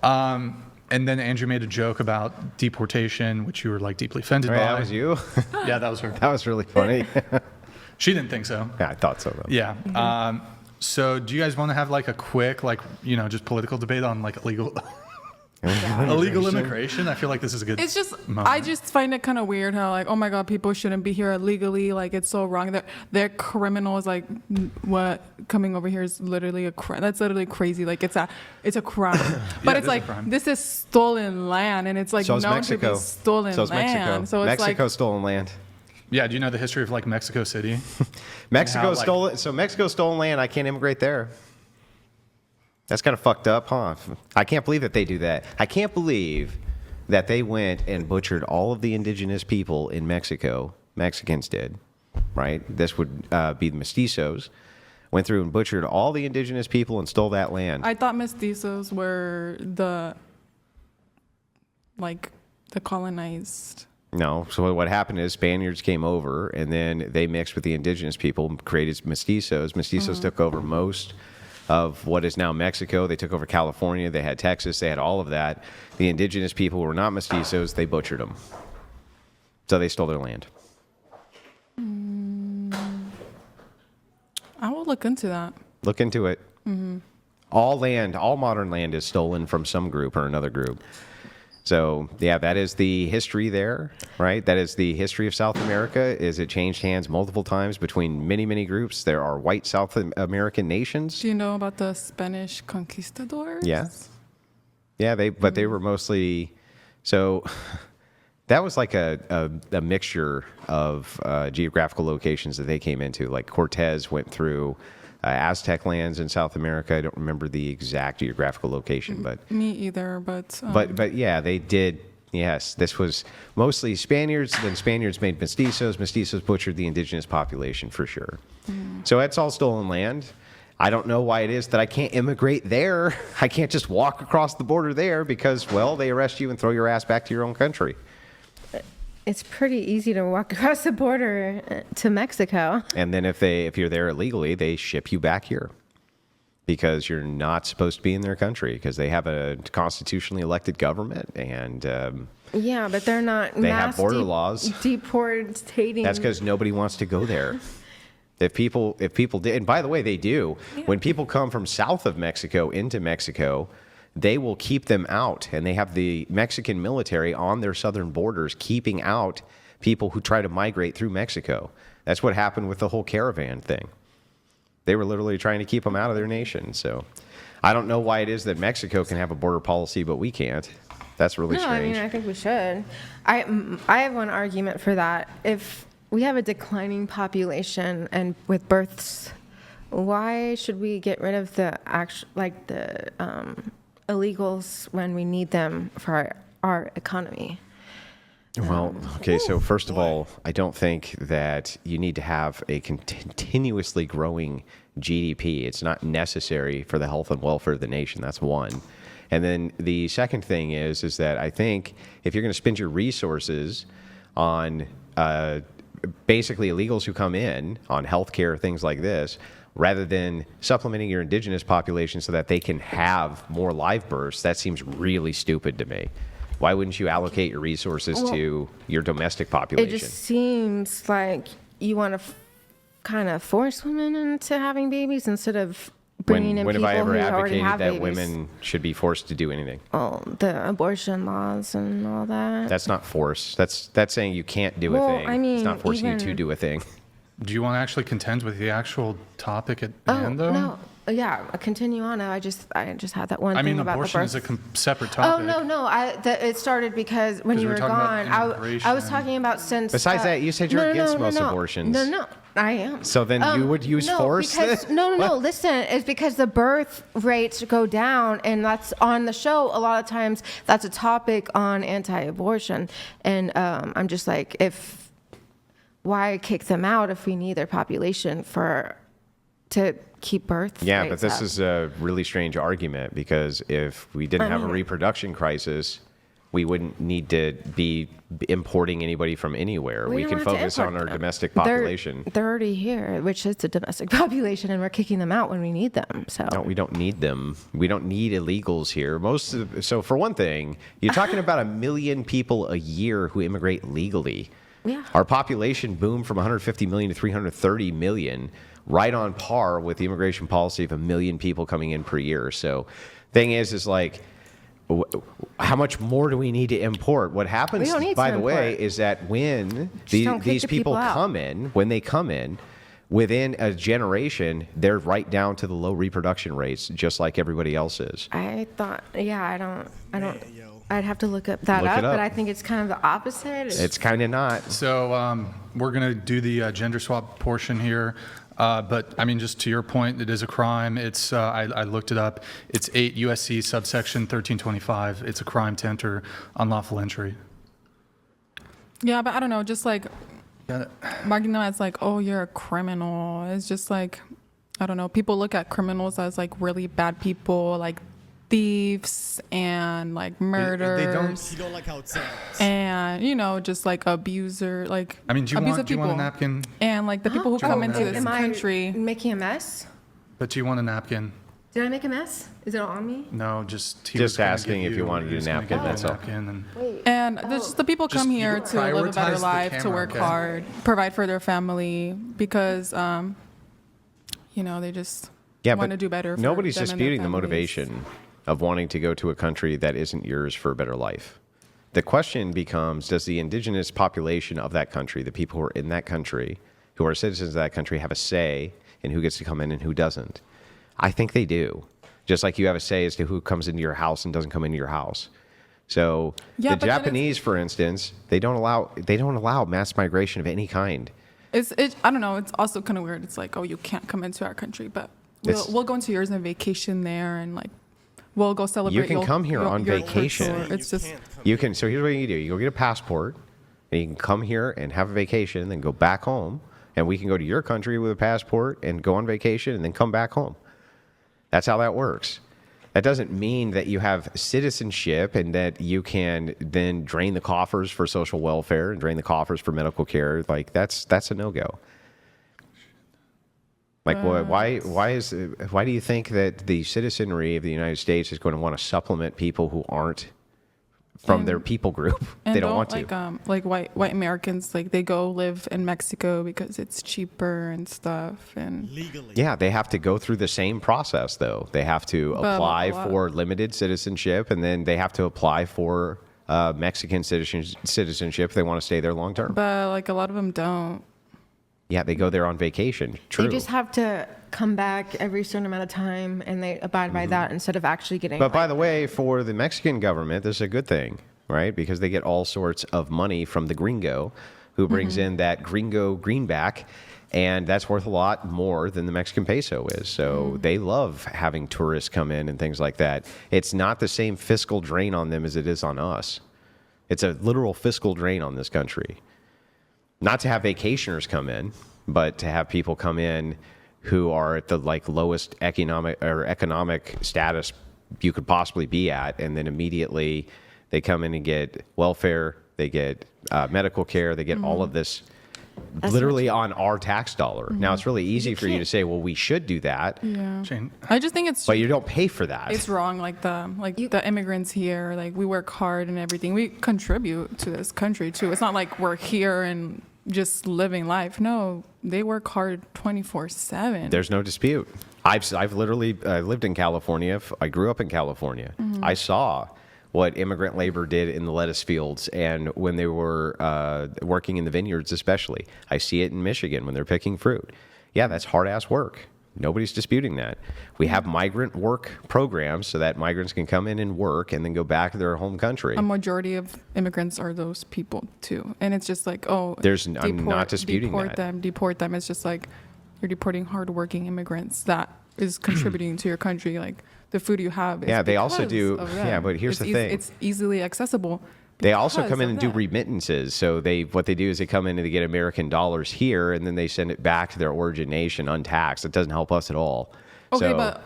And then Andrew made a joke about deportation, which you were like deeply offended by. That was you? Yeah, that was her. That was really funny. She didn't think so. Yeah, I thought so, though. Yeah. So do you guys want to have like a quick, like, just political debate on like illegal immigration? I feel like this is a good It's just, moment. I just find it kind of weird how, like, oh my God, people shouldn't be here illegally. Like, it's so wrong. They're criminals. Like, what coming over here is literally a crime. That's literally crazy. Like, it's a crime. But it's like, this is stolen land, and it's like So is known Mexico. to be stolen So is land. Mexico. So it's Mexico's stolen land. Yeah, do you know the history of like Mexico City? Mexico stolen land. I can't immigrate there. That's kind of fucked up, huh? I can't believe that they do that. I can't believe that they went and butchered all of the indigenous people in Mexico. Mexicans did, right? This would be the mestizos. Went through and butchered all the indigenous people and stole that land. I thought mestizos were the colonized. No. So what happened is Spaniards came over, and then they mixed with the indigenous people, created mestizos. Mestizos took over most of what is now Mexico. They took over California. They had Texas. They had all of that. The indigenous people who were not mestizos, they butchered them. So they stole their land. I will look into that. Look into it. Mm-hmm. All modern land is stolen from some group or another group. So, yeah, that is the history there, right? That is the history of South America. Is it changed hands multiple times between many, many groups? There are white South American nations. Do you know about the Spanish conquistadors? Yeah. Yeah, but they were mostly, so that was like a mixture of geographical locations that they came into. Like Cortez went through Aztec lands in South America. I don't remember the exact geographical location, but me either. But yeah, they did. Yes, this was mostly Spaniards. Then Spaniards made mestizos. Mestizos butchered the indigenous population for sure. So it's all stolen land. I don't know why it is that I can't immigrate there. I can't just walk across the border there because, well, they arrest you and throw your ass back to your own country. It's pretty easy to walk across the border to Mexico. And then if you're there illegally, they ship you back here because you're not supposed to be in their country because they have a constitutionally elected government and yeah, but they're not. They have border laws. Deportating. That's because nobody wants to go there. If people did, and by the way, they do. Yeah. When people come from south of Mexico into Mexico, they will keep them out, and they have the Mexican military on their southern borders keeping out people who try to migrate through Mexico. That's what happened with the whole caravan thing. They were literally trying to keep them out of their nation. So I don't know why it is that Mexico can have a border policy, but we can't. That's really strange. I think we should. I have one argument for that. If we have a declining population and with births, why should we get rid of the illegals when we need them for our economy? Well, okay, so first of all, I don't think that you need to have a continuously growing GDP. It's not necessary for the health and welfare of the nation. That's one. And then the second thing is that I think if you're going to spend your resources on basically illegals who come in on healthcare, things like this, rather than supplementing your indigenous population so that they can have more live births, that seems really stupid to me. Why wouldn't you allocate your resources to your domestic population? It just seems like you want to kind of force women into having babies instead of bringing in people who already have babies. When have I ever advocated that women should be forced to do anything? Oh, the abortion laws and all that. That's not force. That's saying you can't do a thing. I mean, it's not forcing you to do a thing. Do you want to actually contend with the actual topic at hand, though? No. Yeah, continue on. I just had that one thing about the birth. I mean, abortion is a separate topic. Oh, no. It started because when you were gone, I was talking about since... Besides that, you said you're against most abortions. No, I am. So then you would use force? No, listen. It's because the birth rates go down, and that's on the show. A lot of times, that's a topic on anti-abortion. And I'm just like, why kick them out if we need their population to keep birth? Yeah, but this is a really strange argument because if we didn't have a reproduction crisis, We wouldn't need to be importing anybody from anywhere. We don't can have to focus on import our them. domestic population. They're already here, which is the domestic population, and we're kicking them out when we need them. So No, we don't need them. We don't need illegals here. So for one thing, you're talking about 1 million people a year who immigrate legally. Yeah. Our population boomed from 150 million to 330 million, right on par with the immigration policy of 1 million people coming in per year. So thing is like, how much more do we need to import? What happens, We don't need by to the way, import. is that when Just don't kick these the people people out. come in, when they come in, within a generation, they're right down to the low reproduction rates, just like everybody else is. I thought, I don't. I'd have to look up that Look it up. but I think it's kind of the opposite. It's kind of not. So we're going to do the gender swap portion here. But I mean, just to your point, it is a crime. It's I looked it up. It's 8 USC subsection 1325. It's a crime to enter unlawful entry. Yeah, but I don't know, just like marking them as like, oh, you're a criminal. It's just like, I don't know. People look at criminals as like really bad people, like thieves and like murderers. You don't like how it sounds. And just like abuser, like I mean, do you abusive want people. a napkin? And like the people who Do you come want into a this Am country. I making a mess? But do you want a napkin? Did I make a mess? Is it all on me? No, just he Just was gonna asking give if you wanted he a was gonna napkin, give you that's a all. napkin and And there's just the people Just come here you to live a prioritize better the life, to camera, work okay? hard, provide for their family, because they just Yeah, want but to do better. For nobody's them and their disputing the families. motivation of wanting to go to a country that isn't yours for a better life. The question becomes, does the indigenous population of that country, the people who are in that country, who are citizens of that country, have a say in who gets to come in and who doesn't? I think they do. Just like you have a say as to who comes into your house and doesn't come into your house. So Yeah, the but then it's- Japanese, for instance, they don't allow mass migration of any kind. I don't know. It's also kind of weird. It's like, oh, you can't come into our country, but It's- we'll go into yours and vacation there, and like we'll go celebrate. You can come here on your vacation. culture. It's just You can. So here's what you do: you go get a passport, and you can come here and have a vacation, then go back home, and we can go to your country with a passport and go on vacation, and then come back home. That's how that works. That doesn't mean that you have citizenship and that you can then drain the coffers for social welfare and drain the coffers for medical care. Like that's a no-go. Like why do you think that the citizenry of the United States is going to want to supplement people who aren't from their people group? and They don't want to. like white Americans, like they go live in Mexico because it's cheaper and stuff, and Legally. Yeah, they have to go through the same process, though. They have to But apply a lot- for limited citizenship, and then they have to apply for Mexican citizenship if they want to stay there long term. but like a lot of them don't. Yeah, they go there on vacation. True. They just have to come back every certain amount of time, and they abide by that instead of actually getting. But by the way, for the Mexican government, this is a good thing, right? Because they get all sorts of money from the gringo who brings in that gringo greenback, and that's worth a lot more than the Mexican peso is. So they love having tourists come in and things like that. It's not the same fiscal drain on them as it is on us. It's a literal fiscal drain on this country. Not to have vacationers come in, but to have people come in who are at the lowest economic status you could possibly be at, and then immediately they come in and get welfare, they get medical care, they get all of this literally on our tax dollar. Now it's really easy for you to say, well, we should do that, Yeah, Shane, I just think it's but you don't pay for that. it's wrong. Like the immigrants here, like we work hard and everything. We contribute to this country too. It's not like we're here and just living life. No, they work hard 24/7. There's no dispute. I've literally lived in California. I grew up in California. I saw what immigrant labor did in the lettuce fields and when they were working in the vineyards especially. I see it in Michigan when they're picking fruit. Yeah, that's hard-ass work. Nobody's disputing that. We have migrant work programs so that migrants can come in and work and then go back to their home country. A majority of immigrants are those people too, and it's just like, oh, I'm not disputing that. Deport them. It's just like you're deporting hardworking immigrants that is contributing to your country. Like the food you have. Is Yeah, they also because do- of them. yeah, but here's the thing. It's easily accessible. They also because come in of and do that. remittances. So what they do is they come in and they get American dollars here, and then they send it back to their origin nation untaxed. It doesn't help us at all. Okay, So- but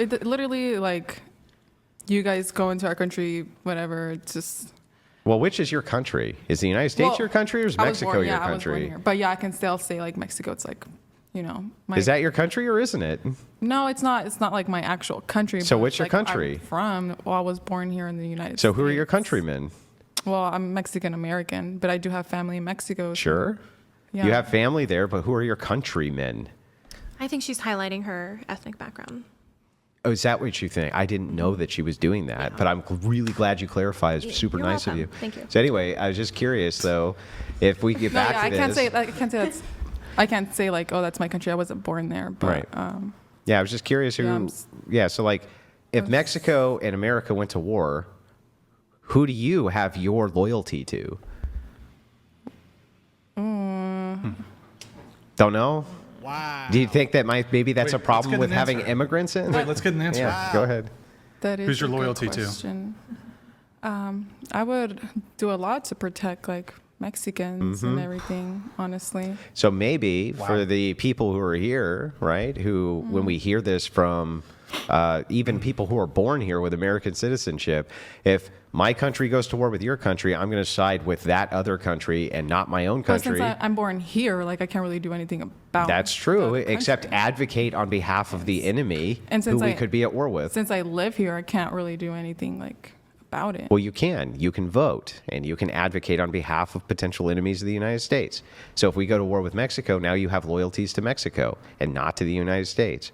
it literally like you guys go into our country, whatever. It's just. Well, which is your country? Is the United States Well, your country or is I was Mexico born- your yeah, I was born country? here. But yeah, I can still say like Mexico. It's like, Is that your country or isn't it? No, it's not. It's not like my actual country. So but what's it's your like country? I'm from. Well, I was born here in the United States. So who are your countrymen? Well, I'm Mexican American, but I do have family in Mexico. so- Sure. Yeah. You have family there, but who are your countrymen? I think she's highlighting her ethnic background. Oh, is that what you think? I didn't know that she was doing that, but I'm really glad you clarified. It's super You're nice welcome. of you. Thank you. So anyway, I was just curious, though, if we get No, back yeah, to I this. can't say. I can't say that's. I can't say like, oh, that's my country. I wasn't born there. But, Right. Yeah, I was just curious who. Yeah, Yeah, so like, if Mexico and America went to war, who do you have your loyalty to? Don't know. Wow. Do you think that maybe that's Wait, a let's problem get with an having answer. immigrants in? Wait, let's get an answer. Yeah, go ahead. That is Who's your a good loyalty to? question. I would do a lot to protect like Mexicans Mm-hmm. and everything. Honestly. So maybe for the people who are here, right, who when we hear this from even people who are born here with American citizenship, if my country goes to war with your country, I'm going to side with that other country and not my own But country. since I'm born here, like I can't really do anything about. That's true, the except country. advocate on behalf of the enemy And who since we I- could be at war with. Since I live here, I can't really do anything like about it. Well, you can. You can vote and you can advocate on behalf of potential enemies of the United States. So if we go to war with Mexico, now you have loyalties to Mexico and not to the United States.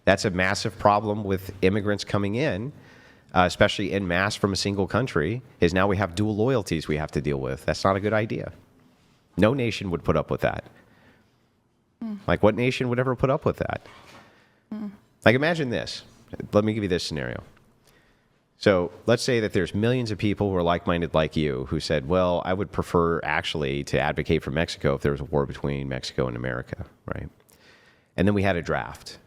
That's a massive problem with immigrants coming in, especially en masse from a single country, is now we have dual loyalties we have to deal with. That's not a good idea. No nation would put up with that. Like, what nation would ever put up with that? Like, imagine this. Let me give you this scenario. So let's say that there's millions of people who are like-minded like you who said, well, I would prefer actually to advocate for Mexico if there was a war between Mexico and America, right? And then we had a draft.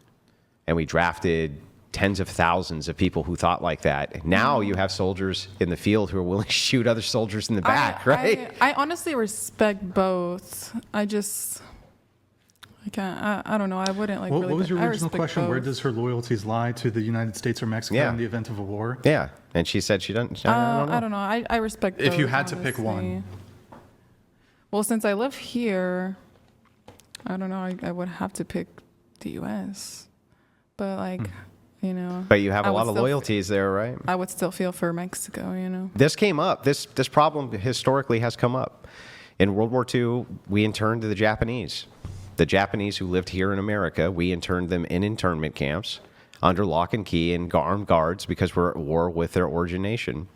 And we drafted tens of thousands of people who thought like that. Now you have soldiers in the field who are willing to shoot other soldiers in the back, right? I honestly respect both. I can't. I don't know. I wouldn't like. What, really what was your I original respect question? Where both. does her loyalties lie to the United States or Mexico Yeah. in the event of a war? Yeah. And she said she doesn't. I don't know. I respect. If you both, had to pick one. honestly. Well, since I live here, I don't know. I would have to pick the U.S. But like, you know. But you have I a would lot of still- loyalties there, right? I would still feel for Mexico. You know. This came up. This problem historically has come up. In World War II, we interned the Japanese. The Japanese who lived here in America, we interned them in internment camps under lock and key and armed guards because we're at war with their origin nation.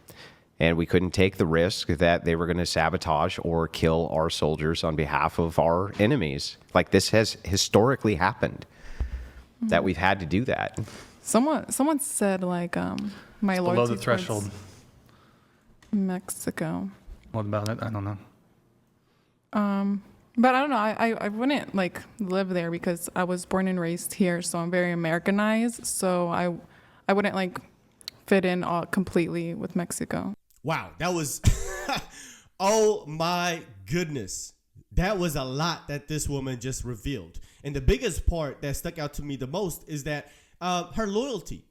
And we couldn't take the risk that they were going to sabotage or kill our soldiers on behalf of our enemies. Like, this has historically happened, that we've had to do that. Someone said like my loyalty Below the towards threshold. Mexico. What about it? I don't know. But I don't know. I wouldn't like live there because I was born and raised here, so I'm very Americanized. So I wouldn't like fit in all completely with Mexico. Wow, that was, oh my goodness. That was a lot that this woman just revealed. And the biggest part that stuck out to me the most is that her loyalty,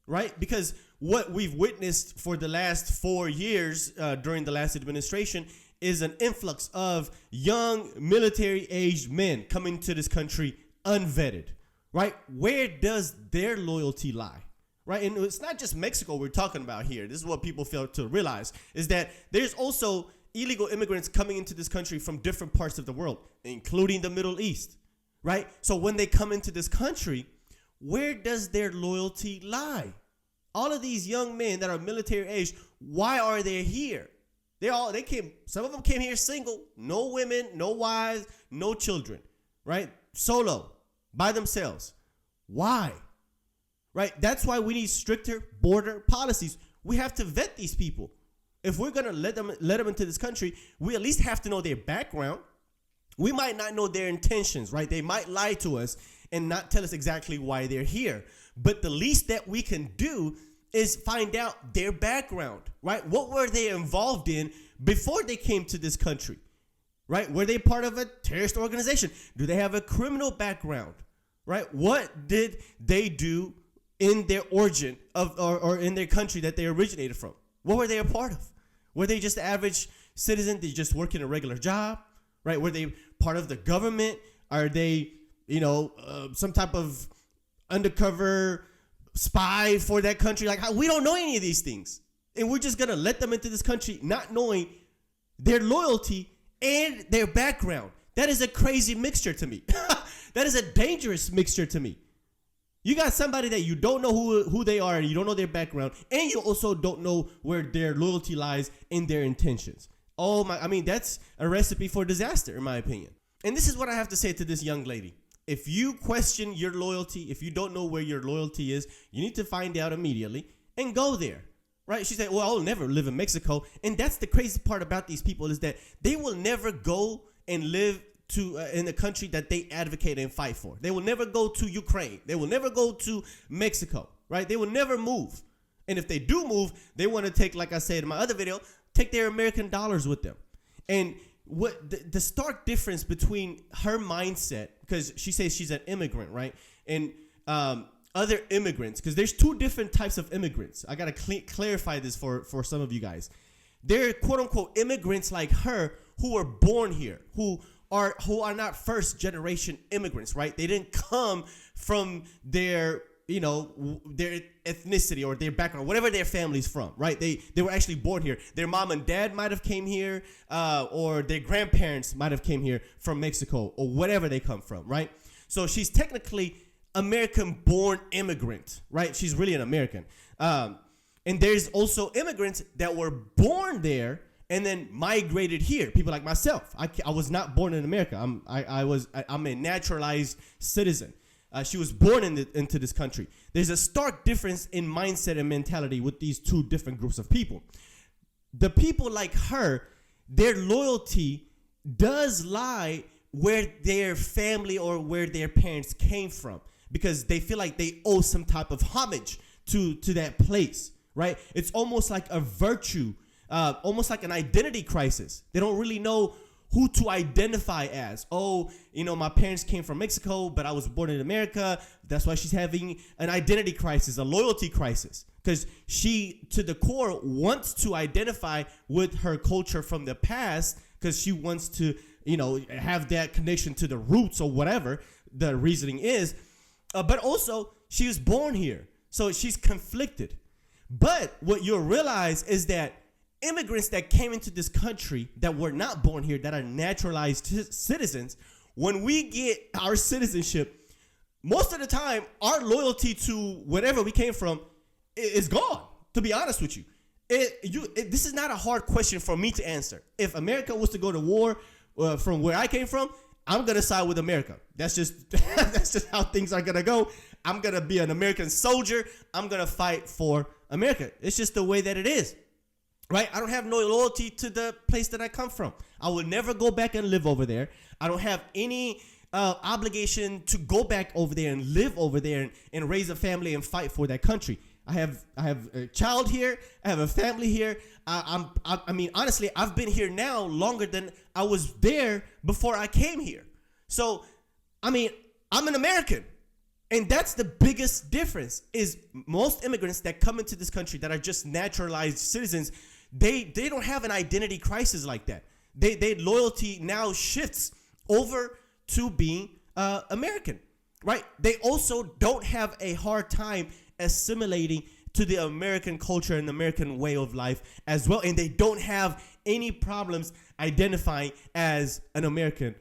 right? Because what we've witnessed for the last 4 years during the last administration is an influx of young military-aged men coming to this country unvetted, right? Where does their loyalty lie? Right, and it's not just Mexico we're talking about here. This is what people fail to realize, is that there's also illegal immigrants coming into this country from different parts of the world, including the Middle East, right? So when they come into this country, where does their loyalty lie? All of these young men that are military age, why are they here? Some of them came here single, no women, no wives, no children, right? Solo, by themselves. Why? Right? That's why we need stricter border policies. We have to vet these people. If we're going to let them into this country, we at least have to know their background. We might not know their intentions, right? They might lie to us and not tell us exactly why they're here. But the least that we can do is find out their background, right? What were they involved in before they came to this country, right? Were they part of a terrorist organization? Do they have a criminal background, right? What did they do in their origin or in their country that they originated from? What were they a part of? Were they just the average citizen? They just working a regular job, right? Were they part of the government? Are they, some type of undercover spy for that country? Like, we don't know any of these things. And we're just going to let them into this country not knowing their loyalty and their background. That is a crazy mixture to me. That is a dangerous mixture to me. You got somebody that you don't know who they are, and you don't know their background, and you also don't know where their loyalty lies in their intentions. That's a recipe for disaster, in my opinion. And this is what I have to say to this young lady. If you question your loyalty, if you don't know where your loyalty is, you need to find out immediately and go there. Right? She said, well, I'll never live in Mexico. And that's the crazy part about these people, is that they will never go and live in the country that they advocate and fight for. They will never go to Ukraine. They will never go to Mexico. Right? They will never move. And if they do move, they want to take, like I said in my other video, take their American dollars with them. And what the stark difference between her mindset, because she says she's an immigrant, right? And other immigrants, because there's two different types of immigrants. I got to clarify this for some of you guys. There are quote unquote immigrants like her who were born here, who are not first generation immigrants, right? They didn't come from their their ethnicity or their background, whatever their family's from, right? They were actually born here. Their mom and dad might have came here, or their grandparents might have came here from Mexico or whatever they come from, right? So she's technically American-born immigrant, right? She's really an American. And there's also immigrants that were born there and then migrated here. People like myself. I was not born in America. I'm a naturalized citizen. She was born into this country. There's a stark difference in mindset and mentality with these two different groups of people. The people like her, their loyalty does lie where their family or where their parents came from, because they feel like they owe some type of homage to that place, right? It's almost like a virtue, almost like an identity crisis. They don't really know who to identify as. My parents came from Mexico, but I was born in America. That's why she's having an identity crisis, a loyalty crisis, because she, to the core, wants to identify with her culture from the past, because she wants to, have that connection to the roots or whatever the reasoning is. But also, she was born here, so she's conflicted. But what you'll realize is that immigrants that came into this country that were not born here, that are naturalized citizens, when we get our citizenship, most of the time, our loyalty to whatever we came from is gone, to be honest with you. This is not a hard question for me to answer. If America was to go to war from where I came from, I'm going to side with America. That's just that's just how things are going to go. I'm going to be an American soldier. I'm going to fight for America. It's just the way that it is. Right? I don't have no loyalty to the place that I come from. I will never go back and live over there. I don't have any obligation to go back over there and live over there and raise a family and fight for that country. I have a child here. I have a family here. I mean, honestly, I've been here now longer than I was there before I came here. So, I mean, I'm an American. And that's the biggest difference, is most immigrants that come into this country that are just naturalized citizens, they don't have an identity crisis like that. Their loyalty now shifts over to being American, right? They also don't have a hard time assimilating to the American culture and American way of life as well. And they don't have any problems identifying as an American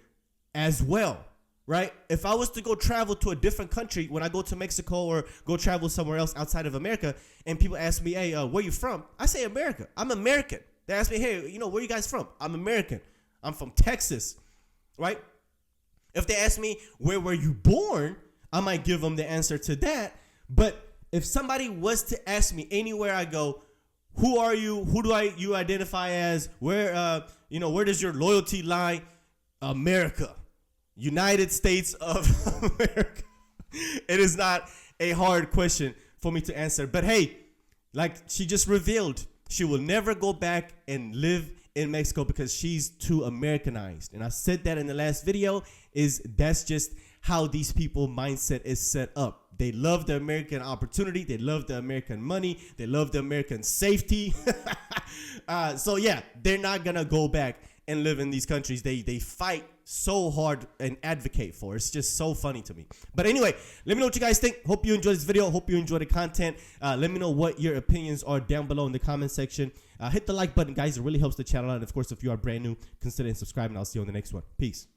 as well. Right? If I was to go travel to a different country, when I go to Mexico or go travel somewhere else outside of America, and people ask me, hey, where you from? I say America. I'm American. They ask me, hey, where you guys from? I'm American. I'm from Texas. Right? If they ask me, where were you born? I might give them the answer to that. But if somebody was to ask me anywhere I go, who are you? Who do you identify as? Where does your loyalty lie? America. United States of America. It is not a hard question for me to answer. But hey, like she just revealed, she will never go back and live in Mexico because she's too Americanized. And I said that in the last video, that's just how these people mindset is set up. They love the American opportunity. They love the American money. They love the American safety. So yeah, they're not gonna go back and live in these countries they fight so hard and advocate for. It's just so funny to me. But anyway, let me know what you guys think. Hope you enjoyed this video. Hope you enjoyed the content. Let me know what your opinions are down below in the comment section. Hit the like button, guys. It really helps the channel out. And of course, if you are brand new, consider subscribing. I'll see you on the next one. Peace.